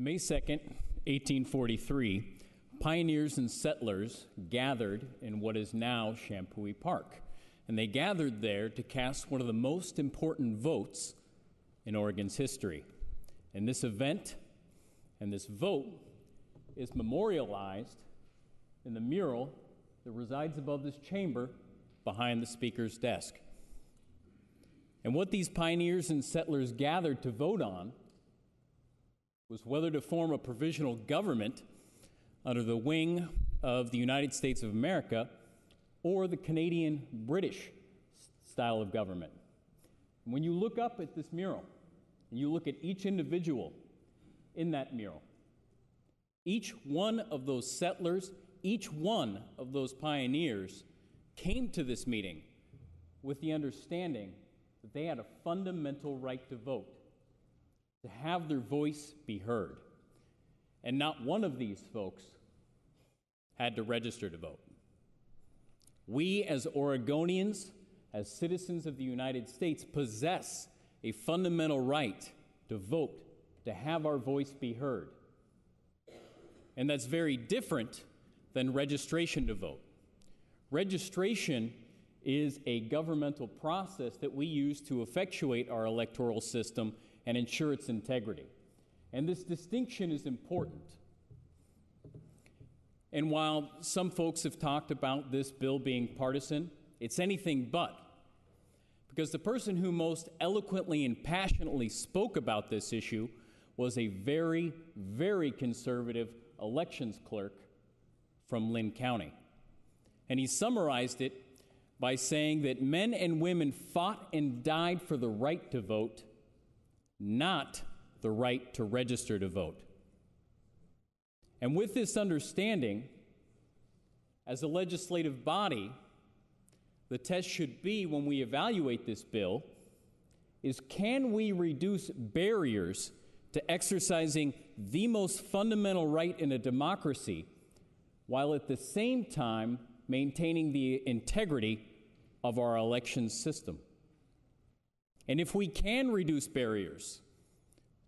May 2nd, 1843, pioneers and settlers gathered in what is now Champoeg Park, and they gathered there to cast one of the most important votes in Oregon's history. And this event and this vote is memorialized in the mural that resides above this chamber behind the speaker's desk. And what these pioneers and settlers gathered to vote on was whether to form a provisional government under the wing of the United States of America or the Canadian-British style of government. When you look up at this mural, and you look at each individual in that mural, each one of those settlers, each one of those pioneers came to this meeting with the understanding that they had a fundamental right to vote, to have their voice be heard. And not one of these folks had to register to vote. We as Oregonians, as citizens of the United States, possess a fundamental right to vote, to have our voice be heard. And that's very different than registration to vote. Registration is a governmental process that we use to effectuate our electoral system and ensure its integrity. And this distinction is important. And while some folks have talked about this bill being partisan, it's anything but. Because the person who most eloquently and passionately spoke about this issue was a very, very conservative elections clerk from Lynn County. And he summarized it by saying that men and women fought and died for the right to vote, not the right to register to vote. And with this understanding, as a legislative body, the test should be, when we evaluate this bill, is can we reduce barriers to exercising the most fundamental right in a democracy, while at the same time maintaining the integrity of our election system? And if we can reduce barriers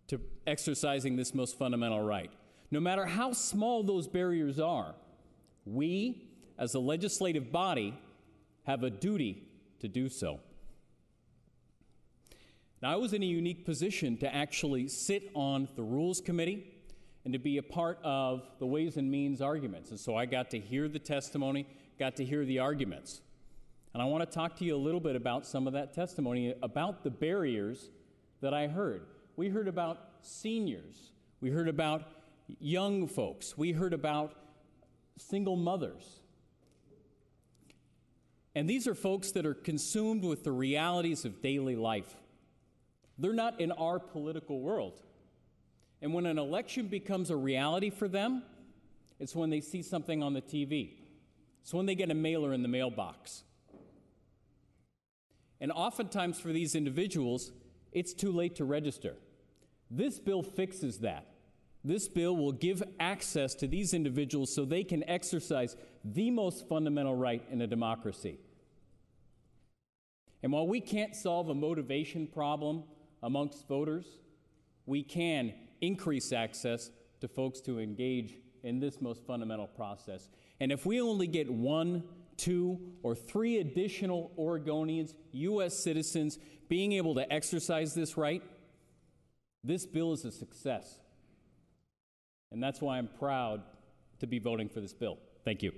to exercising this most fundamental right, no matter how small those barriers are, we, as a legislative body, have a duty to do so. Now, I was in a unique position to actually sit on the Rules Committee and to be a part of the Ways and Means arguments. And so I got to hear the testimony, got to hear the arguments. And I want to talk to you a little bit about some of that testimony, about the barriers that I heard. We heard about seniors. We heard about young folks. We heard about single mothers. And these are folks that are consumed with the realities of daily life. They're not in our political world. And when an election becomes a reality for them, it's when they see something on the TV. It's when they get a mailer in the mailbox. And oftentimes for these individuals, it's too late to register. This bill fixes that. This bill will give access to these individuals so they can exercise the most fundamental right in a democracy. And while we can't solve a motivation problem amongst voters, we can increase access to folks to engage in this most fundamental process. And if we only get 1, 2, or 3 additional Oregonians, U.S. citizens, being able to exercise this right, this bill is a success. And that's why I'm proud to be voting for this bill. Thank you.